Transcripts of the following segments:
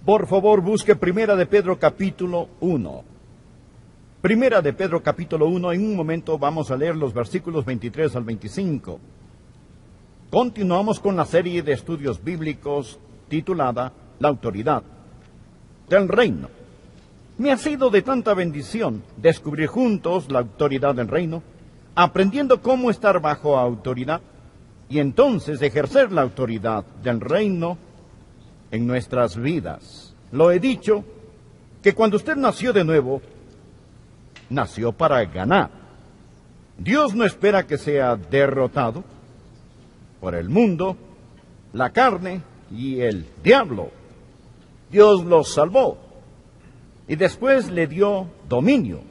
Por favor, busque Primera de Pedro capítulo 1. Primera de Pedro capítulo 1, en un momento vamos a leer los versículos 23 al 25. Continuamos con la serie de estudios bíblicos titulada La autoridad del reino. Me ha sido de tanta bendición descubrir juntos la autoridad del reino, aprendiendo cómo estar bajo autoridad y entonces ejercer la autoridad del reino en nuestras vidas. Lo he dicho, que cuando usted nació de nuevo, nació para ganar. Dios no espera que sea derrotado por el mundo, la carne y el diablo. Dios lo salvó y después le dio dominio.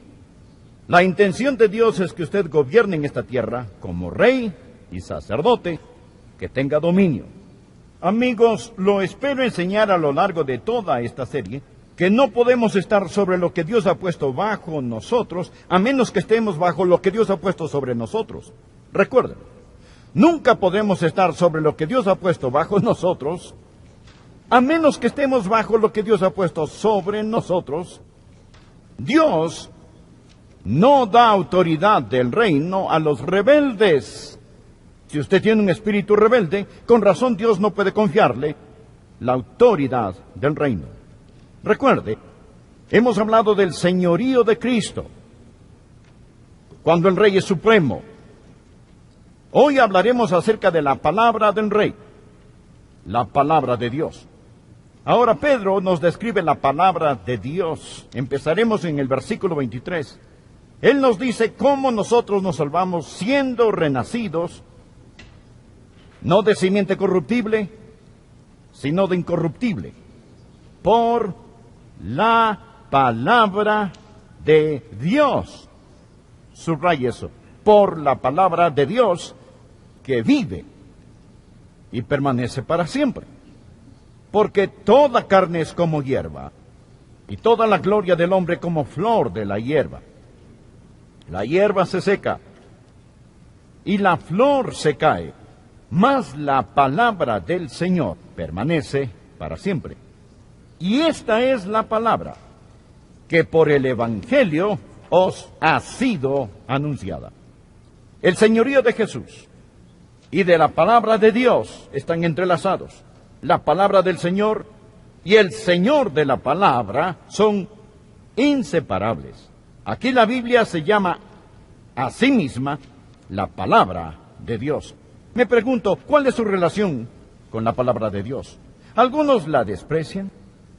La intención de Dios es que usted gobierne en esta tierra como rey y sacerdote, que tenga dominio. Amigos, lo espero enseñar a lo largo de toda esta serie, que no podemos estar sobre lo que Dios ha puesto bajo nosotros, a menos que estemos bajo lo que Dios ha puesto sobre nosotros. Recuerden, nunca podemos estar sobre lo que Dios ha puesto bajo nosotros, a menos que estemos bajo lo que Dios ha puesto sobre nosotros. Dios no da autoridad del reino a los rebeldes. Si usted tiene un espíritu rebelde, con razón Dios no puede confiarle la autoridad del reino. Recuerde, hemos hablado del señorío de Cristo, cuando el Rey es supremo. Hoy hablaremos acerca de la palabra del Rey, la palabra de Dios. Ahora Pedro nos describe la palabra de Dios. Empezaremos en el versículo 23. Él nos dice cómo nosotros nos salvamos siendo renacidos, no de simiente corruptible, sino de incorruptible, por la palabra de Dios. Subraya eso, por la palabra de Dios que vive y permanece para siempre. Porque toda carne es como hierba, y toda la gloria del hombre como flor de la hierba. La hierba se seca, y la flor se cae, mas la palabra del Señor permanece para siempre. Y esta es la palabra que por el Evangelio os ha sido anunciada. El señorío de Jesús y de la palabra de Dios están entrelazados. La palabra del Señor y el Señor de la palabra son inseparables. Aquí la Biblia se llama a sí misma la palabra de Dios. Me pregunto, ¿cuál es su relación con la palabra de Dios? Algunos la desprecian.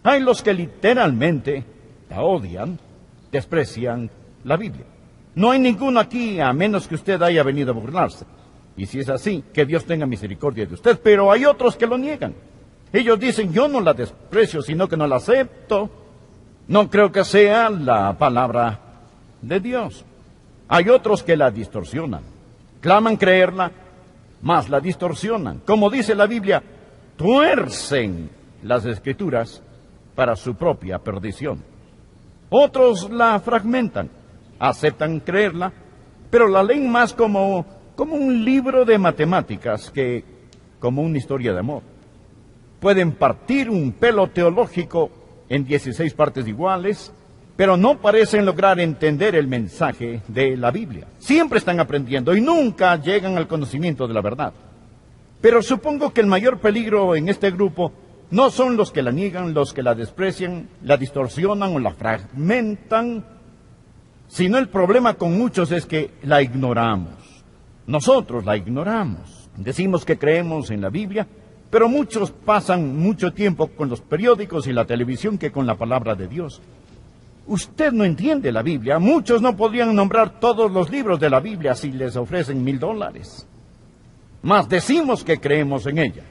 Hay los que literalmente la odian, desprecian la Biblia. No hay ninguno aquí, a menos que usted haya venido a burlarse. Y si es así, que Dios tenga misericordia de usted. Pero hay otros que lo niegan. Ellos dicen, yo no la desprecio, sino que no la acepto. No creo que sea la palabra de Dios. Hay otros que la distorsionan. Claman creerla, mas la distorsionan. Como dice la Biblia, tuercen las Escrituras para su propia perdición. Otros la fragmentan, aceptan creerla, pero la leen más como un libro de matemáticas que como una historia de amor. Pueden partir un pelo teológico en 16 partes iguales, pero no parecen lograr entender el mensaje de la Biblia. Siempre están aprendiendo y nunca llegan al conocimiento de la verdad. Pero supongo que el mayor peligro en este grupo no son los que la niegan, los que la desprecian, la distorsionan o la fragmentan, sino el problema con muchos es que la ignoramos. Nosotros la ignoramos. Decimos que creemos en la Biblia, pero muchos pasan mucho tiempo con los periódicos y la televisión que con la palabra de Dios. Usted no entiende la Biblia. Muchos no podrían nombrar todos los libros de la Biblia si les ofrecen $1,000. Mas decimos que creemos en ella.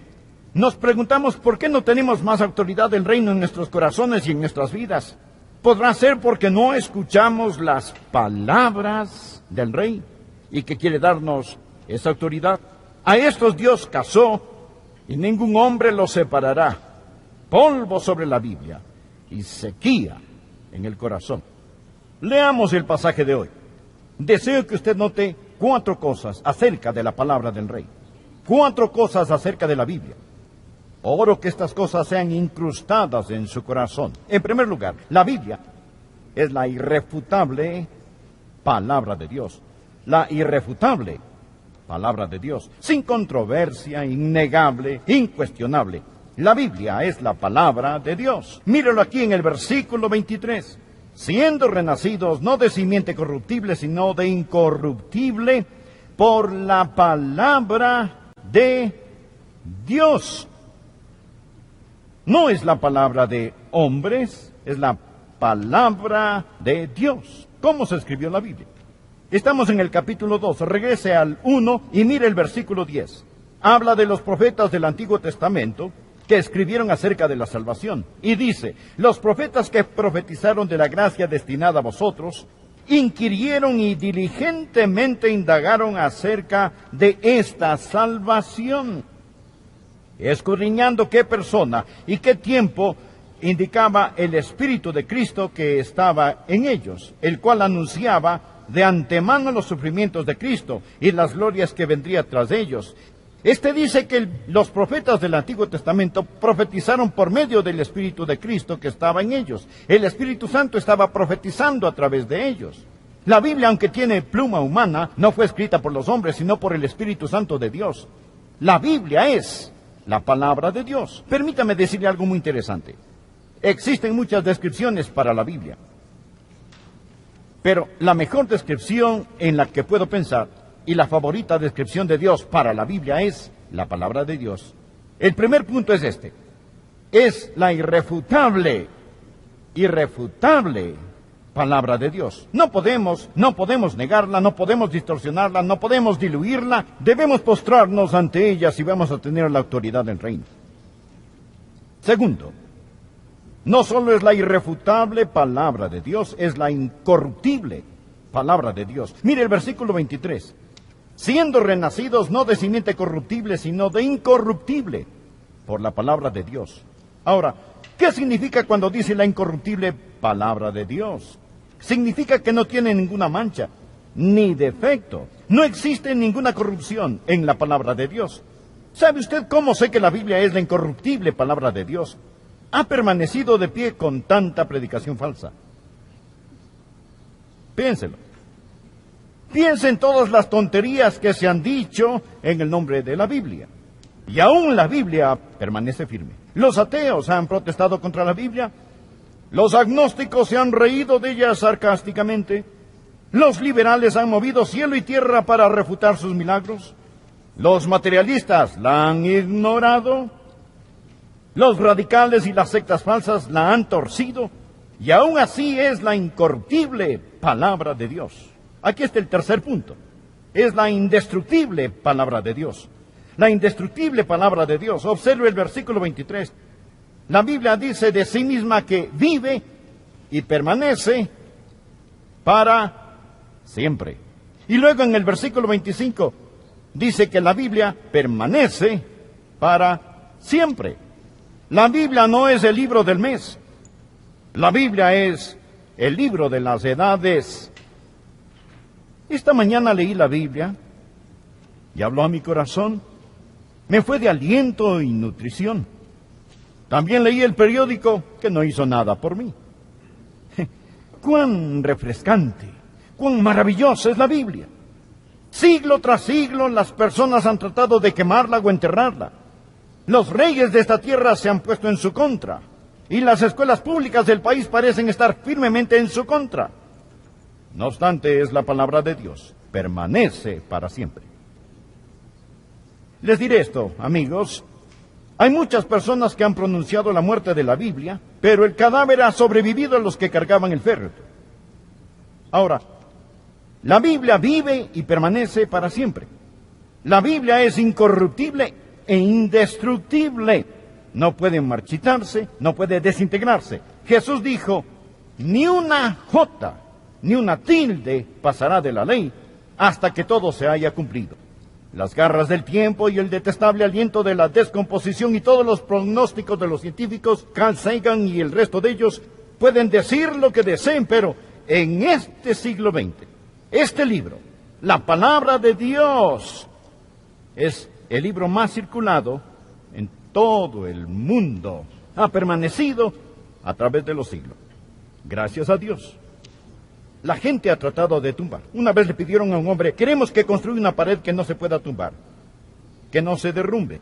Nos preguntamos por qué no tenemos más autoridad del reino en nuestros corazones y en nuestras vidas. ¿Podrá ser porque no escuchamos las palabras del Rey y que quiere darnos esa autoridad? A estos Dios casó y ningún hombre los separará. Polvo sobre la Biblia y sequía en el corazón. Leamos el pasaje de hoy. Deseo que usted note 4 cosas acerca de la palabra del Rey. 4 cosas acerca de la Biblia. Oro que estas cosas sean incrustadas en su corazón. En primer lugar, la Biblia es la irrefutable palabra de Dios. La irrefutable palabra de Dios, sin controversia, innegable, incuestionable. La Biblia es la palabra de Dios. Míralo aquí en el versículo 23. Siendo renacidos no de simiente corruptible, sino de incorruptible, por la palabra de Dios. No es la palabra de hombres, es la palabra de Dios. ¿Cómo se escribió la Biblia? Estamos en el capítulo 2, regrese al 1 y mire el versículo 10. Habla de los profetas del Antiguo Testamento que escribieron acerca de la salvación. Y dice, los profetas que profetizaron de la gracia destinada a vosotros, inquirieron y diligentemente indagaron acerca de esta salvación, escudriñando qué persona y qué tiempo indicaba el Espíritu de Cristo que estaba en ellos, el cual anunciaba de antemano los sufrimientos de Cristo y las glorias que vendría tras ellos. Este dice que los profetas del Antiguo Testamento profetizaron por medio del Espíritu de Cristo que estaba en ellos. El Espíritu Santo estaba profetizando a través de ellos. La Biblia, aunque tiene pluma humana, no fue escrita por los hombres, sino por el Espíritu Santo de Dios. La Biblia es la palabra de Dios. Permítame decirle algo muy interesante. Existen muchas descripciones para la Biblia, pero la mejor descripción en la que puedo pensar y la favorita descripción de Dios para la Biblia es la palabra de Dios. El primer punto es este. Es la irrefutable palabra de Dios. No podemos negarla, no podemos distorsionarla, no podemos diluirla. Debemos postrarnos ante ella si vamos a tener la autoridad del reino. Segundo, no solo es la irrefutable palabra de Dios, es la incorruptible palabra de Dios. Mire el versículo 23. Siendo renacidos no de simiente corruptible, sino de incorruptible, por la palabra de Dios. Ahora, ¿qué significa cuando dice la incorruptible palabra de Dios? Significa que no tiene ninguna mancha, ni defecto. No existe ninguna corrupción en la palabra de Dios. ¿Sabe usted cómo sé que la Biblia es la incorruptible palabra de Dios? Ha permanecido de pie con tanta predicación falsa. Piénselo. Piensa en todas las tonterías que se han dicho en el nombre de la Biblia. Y aún la Biblia permanece firme. Los ateos han protestado contra la Biblia. Los agnósticos se han reído de ella sarcásticamente. Los liberales han movido cielo y tierra para refutar sus milagros. Los materialistas la han ignorado. Los radicales y las sectas falsas la han torcido. Y aún así es la incorruptible palabra de Dios. Aquí está el tercer punto. Es la indestructible palabra de Dios. La indestructible palabra de Dios. Observe el versículo 23. La Biblia dice de sí misma que vive y permanece para siempre. Y luego en el versículo 25 dice que la Biblia permanece para siempre. La Biblia no es el libro del mes. La Biblia es el libro de las edades. Esta mañana leí la Biblia y habló a mi corazón. Me fue de aliento y nutrición. También leí el periódico que no hizo nada por mí. Cuán refrescante, cuán maravillosa es la Biblia. Siglo tras siglo las personas han tratado de quemarla o enterrarla. Los reyes de esta tierra se han puesto en su contra. Y las escuelas públicas del país parecen estar firmemente en su contra. No obstante, es la palabra de Dios. Permanece para siempre. Les diré esto, amigos. Hay muchas personas que han pronunciado la muerte de la Biblia, pero el cadáver ha sobrevivido a los que cargaban el féretro. Ahora, la Biblia vive y permanece para siempre. La Biblia es incorruptible e indestructible. No puede marchitarse, no puede desintegrarse. Jesús dijo, ni una jota, ni una tilde pasará de la ley hasta que todo se haya cumplido. Las garras del tiempo y el detestable aliento de la descomposición y todos los pronósticos de los científicos, Carl Sagan y el resto de ellos, pueden decir lo que deseen, pero en este siglo XX, este libro, la palabra de Dios, es el libro más circulado en todo el mundo ha permanecido a través de los siglos. Gracias a Dios. La gente ha tratado de tumbar. Una vez le pidieron a un hombre: queremos que construya una pared que no se pueda tumbar, que no se derrumbe.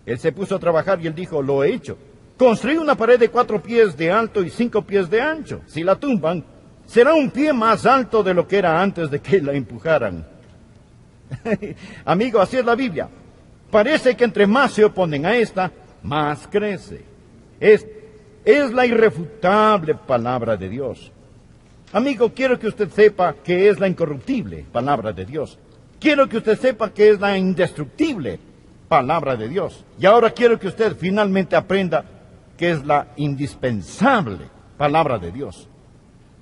Él se puso a trabajar y él dijo: lo he hecho. Construí una pared de 4 pies de alto y 5 pies de ancho. Si la tumban, será un pie más alto de lo que era antes de que la empujaran. Amigo, así es la Biblia. Parece que entre más se oponen a esta, más crece. Es la irrefutable palabra de Dios. Amigo, quiero que usted sepa que es la incorruptible palabra de Dios. Quiero que usted sepa que es la indestructible palabra de Dios. Y ahora quiero que usted finalmente aprenda que es la indispensable palabra de Dios.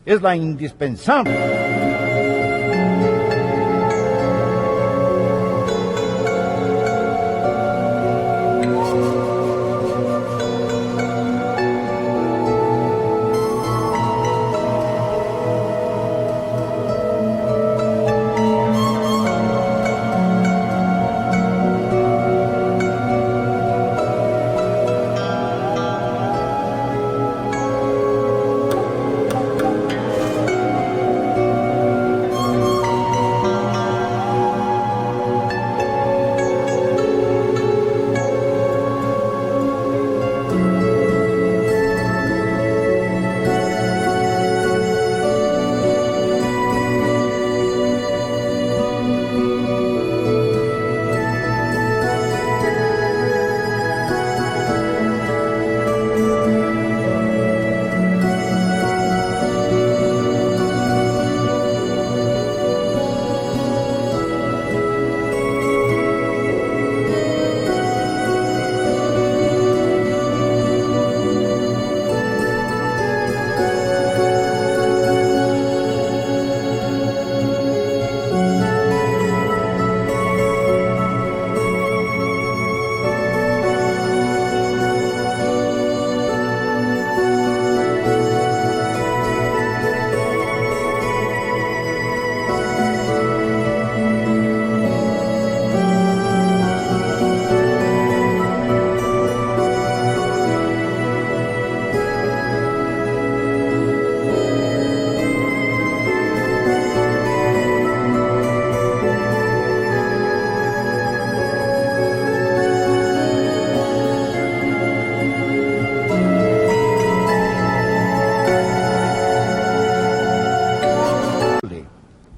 Es la indispensable.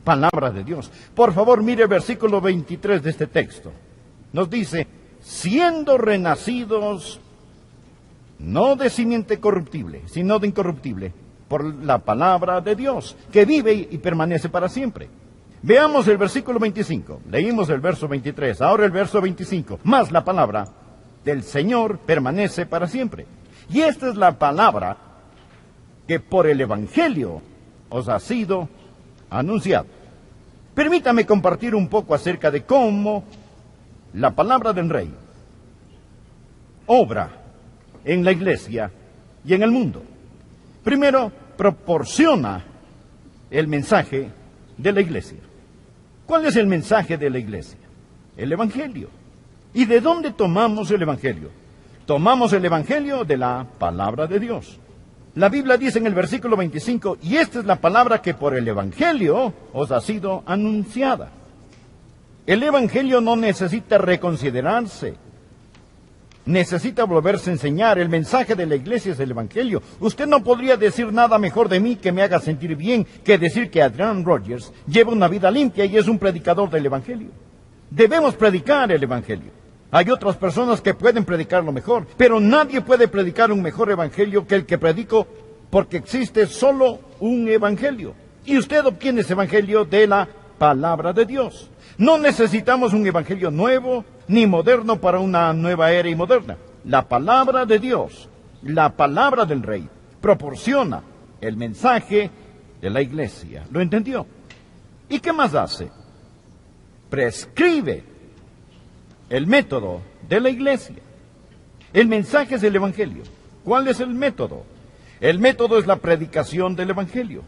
Palabra de Dios. Por favor, mire el versículo 23 de este texto. Nos dice: siendo renacidos no de simiente corruptible, sino de incorruptible, por la palabra de Dios, que vive y permanece para siempre. Veamos el versículo 25. Leímos el verso 23, ahora el verso 25. Más la palabra del Señor permanece para siempre. Y esta es la palabra que por el Evangelio os ha sido anunciado. Permítame compartir un poco acerca de cómo la palabra del Rey obra en la iglesia y en el mundo. Primero, proporciona el mensaje de la iglesia. ¿Cuál es el mensaje de la iglesia? El Evangelio. ¿Y de dónde tomamos el Evangelio? Tomamos el Evangelio de la palabra de Dios. La Biblia dice en el versículo 25: y esta es la palabra que por el Evangelio os ha sido anunciada. El Evangelio no necesita reconsiderarse, necesita volverse a enseñar. El mensaje de la iglesia es el Evangelio. Usted no podría decir nada mejor de mí que me haga sentir bien que decir que Adrian Rogers lleva una vida limpia y es un predicador del Evangelio. Debemos predicar el Evangelio. Hay otras personas que pueden predicarlo mejor, pero nadie puede predicar un mejor evangelio que el que predico, porque existe solo un evangelio. Y usted obtiene ese evangelio de la palabra de Dios. No necesitamos un evangelio nuevo ni moderno para una nueva era y moderna. La palabra de Dios, la palabra del Rey, proporciona el mensaje de la iglesia. ¿Lo entendió? ¿Y qué más hace? Prescribe el método de la iglesia. El mensaje es el Evangelio. ¿Cuál es el método? El método es la predicación del Evangelio.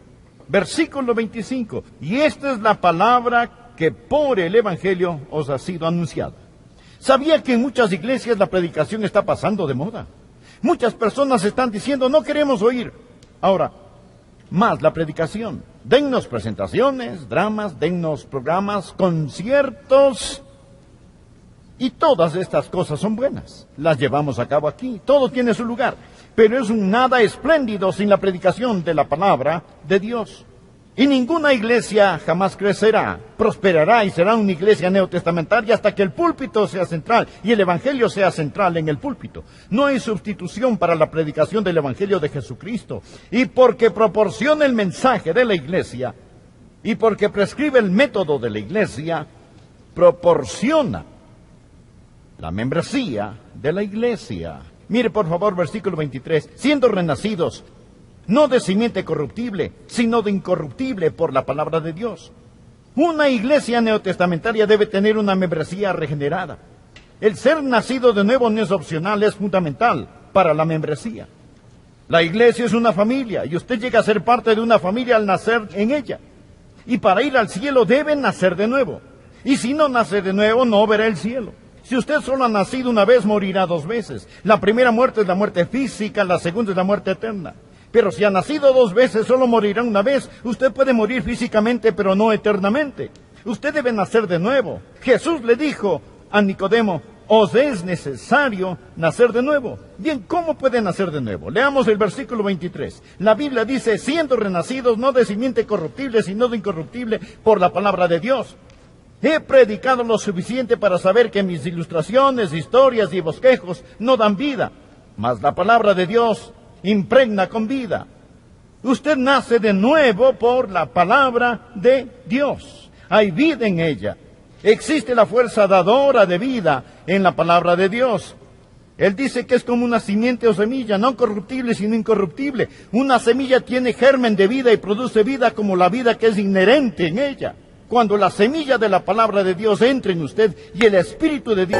Versículo 25. Y esta es la palabra que por el Evangelio os ha sido anunciada. ¿Sabía que en muchas iglesias la predicación está pasando de moda? Muchas personas están diciendo, no queremos oír. Ahora, más la predicación. Dennos presentaciones, dramas, dennos programas, conciertos. Y todas estas cosas son buenas. Las llevamos a cabo aquí. Todo tiene su lugar. Pero es un nada espléndido sin la predicación de la palabra de Dios. Y ninguna iglesia jamás crecerá, prosperará y será una iglesia neotestamentaria hasta que el púlpito sea central y el evangelio sea central en el púlpito. No hay sustitución para la predicación del evangelio de Jesucristo. Y porque proporciona el mensaje de la iglesia y porque prescribe el método de la iglesia, proporciona la membresía de la iglesia. Mire por favor versículo 23. Siendo renacidos, no de simiente corruptible, sino de incorruptible por la palabra de Dios. Una iglesia neotestamentaria debe tener una membresía regenerada. El ser nacido de nuevo no es opcional, es fundamental para la membresía. La iglesia es una familia y usted llega a ser parte de una familia al nacer en ella. Y para ir al cielo debe nacer de nuevo. Y si no nace de nuevo, no verá el cielo. Si usted solo ha nacido una vez, morirá 2 veces. La primera muerte es la muerte física, la segunda es la muerte eterna. Pero si ha nacido 2 veces, solo morirá una vez. Usted puede morir físicamente, pero no eternamente. Usted debe nacer de nuevo. Jesús le dijo a Nicodemo, os es necesario nacer de nuevo. Bien, ¿cómo puede nacer de nuevo? Leamos el versículo 23. La Biblia dice, siendo renacidos no de simiente corruptible, sino de incorruptible por la palabra de Dios. He predicado lo suficiente para saber que mis ilustraciones, historias y bosquejos no dan vida, mas la palabra de Dios impregna con vida. Usted nace de nuevo por la palabra de Dios. Hay vida en ella. Existe la fuerza dadora de vida en la palabra de Dios. Él dice que es como una simiente o semilla, no corruptible sino incorruptible. Una semilla tiene germen de vida y produce vida como la vida que es inherente en ella. Cuando la semilla de la palabra de Dios entra en usted y el Espíritu de Dios...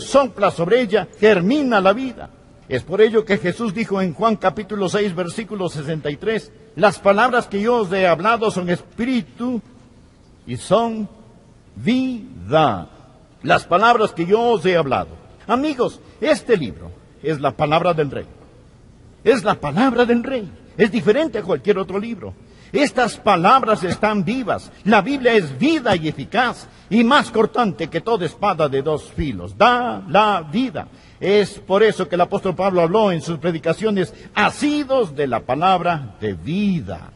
sopla sobre ella, germina la vida. Es por ello que Jesús dijo en Juan capítulo 6, versículo 63, las palabras que yo os he hablado son espíritu y son vida. Las palabras que yo os he hablado. Amigos, este libro es la palabra del Rey. Es la palabra del Rey. Es diferente a cualquier otro libro. Estas palabras están vivas. La Biblia es vida y eficaz y más cortante que toda espada de 2 filos. Da la vida. Es por eso que el apóstol Pablo habló en sus predicaciones, asidos de la palabra de vida.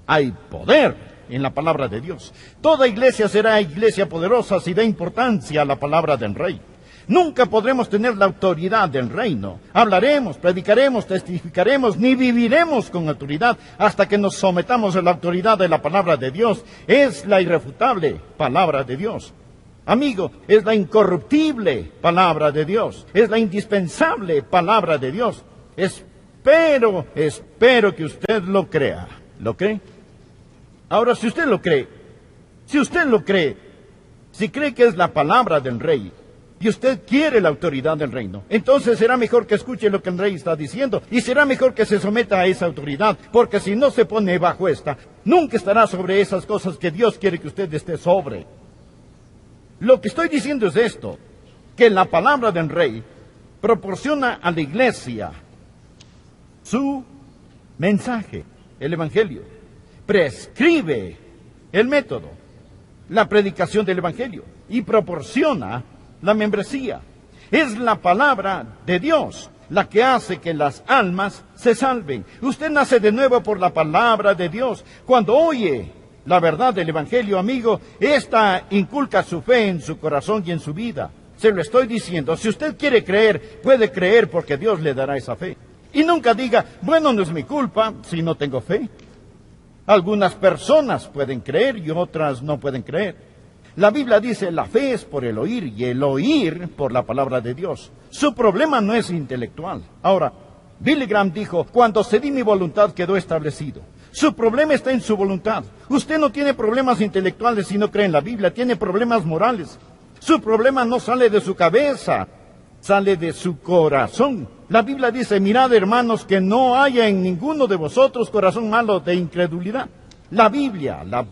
Hay poder en la palabra de Dios. Toda iglesia será iglesia poderosa si da importancia a la palabra del Rey. Nunca podremos tener la autoridad del reino. Hablaremos, predicaremos, testificaremos, ni viviremos con autoridad hasta que nos sometamos a la autoridad de la palabra de Dios. Es la irrefutable palabra de Dios. Amigo, es la incorruptible palabra de Dios. Es la indispensable palabra de Dios. Espero que usted lo crea. ¿Lo cree? Ahora, si usted lo cree, si cree que es la palabra del Rey, y usted quiere la autoridad del reino, entonces será mejor que escuche lo que el Rey está diciendo, y será mejor que se someta a esa autoridad, porque si no se pone bajo esta, nunca estará sobre esas cosas que Dios quiere que usted esté sobre. Lo que estoy diciendo es esto, que la palabra del Rey proporciona a la iglesia su mensaje, el Evangelio, prescribe el método, la predicación del Evangelio, y proporciona la membresía. Es la palabra de Dios. la que hace que las almas se salven. Usted nace de nuevo por la palabra de Dios. Cuando oye la verdad del Evangelio, amigo, esta inculca su fe en su corazón y en su vida. Se lo estoy diciendo. Si usted quiere creer, puede creer porque Dios le dará esa fe. Y nunca diga, bueno, no es mi culpa si no tengo fe. Algunas personas pueden creer y otras no pueden creer. La Biblia dice, la fe es por el oír y el oír por la palabra de Dios. Su problema no es intelectual. Ahora, Billy Graham dijo, cuando cedí mi voluntad quedó establecido. Su problema está en su voluntad. Usted no tiene problemas intelectuales si no cree en la Biblia, tiene problemas morales. Su problema no sale de su cabeza, sale de su corazón. La Biblia dice, mirad hermanos, que no haya en ninguno de vosotros corazón malo de incredulidad. La Biblia, la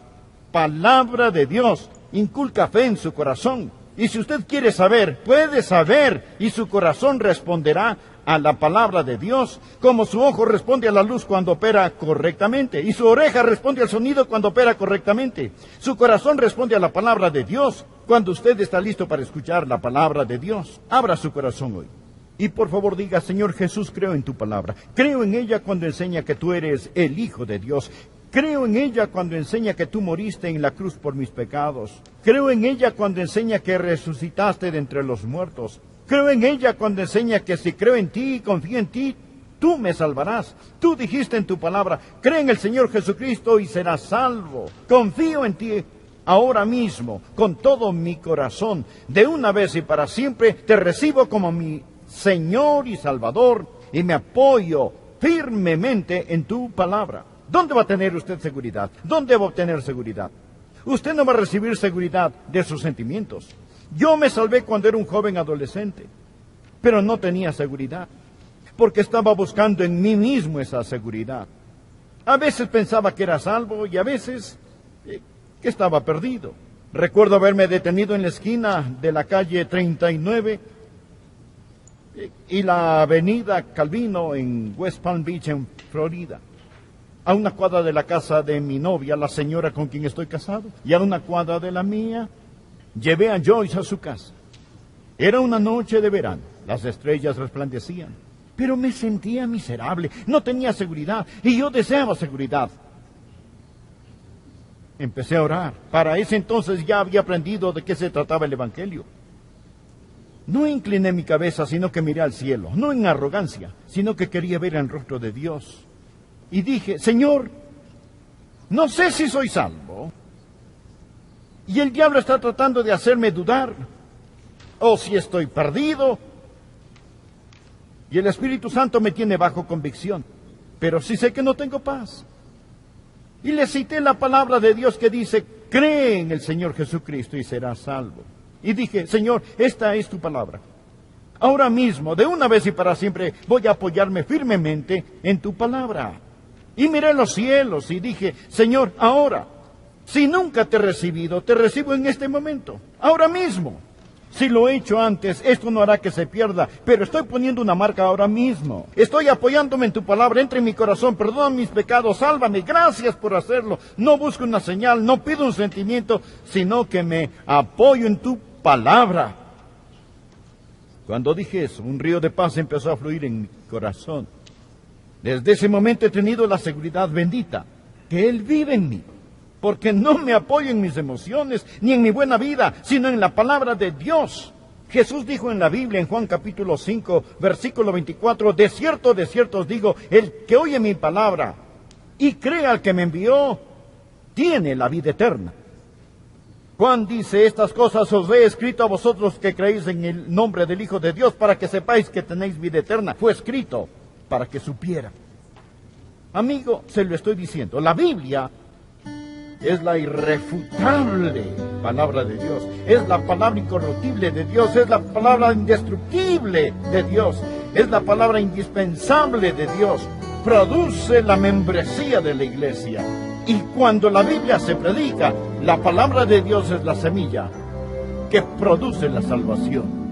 palabra de Dios, inculca fe en su corazón. Y si usted quiere saber, puede saber, y su corazón responderá a la palabra de Dios, como su ojo responde a la luz cuando opera correctamente, y su oreja responde al sonido cuando opera correctamente. Su corazón responde a la palabra de Dios cuando usted está listo para escuchar la palabra de Dios. Abra su corazón hoy. Y por favor diga, Señor Jesús, creo en tu palabra. Creo en ella cuando enseña que tú eres el Hijo de Dios. Creo en ella cuando enseña que tú moriste en la cruz por mis pecados. Creo en ella cuando enseña que resucitaste de entre los muertos. Creo en ella cuando enseña que si creo en ti y confío en ti, tú me salvarás. Tú dijiste en tu palabra, cree en el Señor Jesucristo y serás salvo. Confío en ti ahora mismo, con todo mi corazón. De una vez y para siempre te recibo como mi Señor y Salvador y me apoyo firmemente en tu palabra. ¿Dónde va a tener usted seguridad? ¿Dónde va a obtener seguridad? Usted no va a recibir seguridad de sus sentimientos. Yo me salvé cuando era un joven adolescente, pero no tenía seguridad, porque estaba buscando en mí mismo esa seguridad. A veces pensaba que era salvo y a veces que estaba perdido. Recuerdo haberme detenido en la esquina de la calle 39 y la avenida Calvino en West Palm Beach, en Florida. A una cuadra de la casa de mi novia, la señora con quien estoy casado, y a una cuadra de la mía, llevé a Joyce a su casa. Era una noche de verano, las estrellas resplandecían, pero me sentía miserable, no tenía seguridad, y yo deseaba seguridad. Empecé a orar. Para ese entonces ya había aprendido de qué se trataba el Evangelio. No incliné mi cabeza, sino que miré al cielo, no en arrogancia, sino que quería ver el rostro de Dios. Y dije, Señor, no sé si soy salvo. Y el diablo está tratando de hacerme dudar. O si estoy perdido. Y el Espíritu Santo me tiene bajo convicción. Pero sí sé que no tengo paz. Y le cité la palabra de Dios que dice, cree en el Señor Jesucristo y serás salvo. Y dije, Señor, esta es tu palabra. Ahora mismo, de una vez y para siempre, voy a apoyarme firmemente en tu palabra. Y miré los cielos y dije, Señor, ahora, si nunca te he recibido, te recibo en este momento, ahora mismo. Si lo he hecho antes, esto no hará que se pierda, pero estoy poniendo una marca ahora mismo. Estoy apoyándome en tu palabra, entra en mi corazón, perdona mis pecados, sálvame, gracias por hacerlo. No busco una señal, no pido un sentimiento, sino que me apoyo en tu palabra. Cuando dije eso, un río de paz empezó a fluir en mi corazón. Desde ese momento he tenido la seguridad bendita, que Él vive en mí, porque no me apoyo en mis emociones, ni en mi buena vida, sino en la palabra de Dios. Jesús dijo en la Biblia, en Juan capítulo 5, versículo 24, de cierto os digo, el que oye mi palabra y cree al que me envió, tiene la vida eterna. Juan dice, estas cosas os he escrito a vosotros que creéis en el nombre del Hijo de Dios, para que sepáis que tenéis vida eterna. Fue escrito para que supiera. Amigo, se lo estoy diciendo, la Biblia es la irrefutable palabra de Dios, es la palabra incorruptible de Dios, es la palabra indestructible de Dios, es la palabra indispensable de Dios, produce la membresía de la iglesia. Y cuando la Biblia se predica, la palabra de Dios es la semilla que produce la salvación.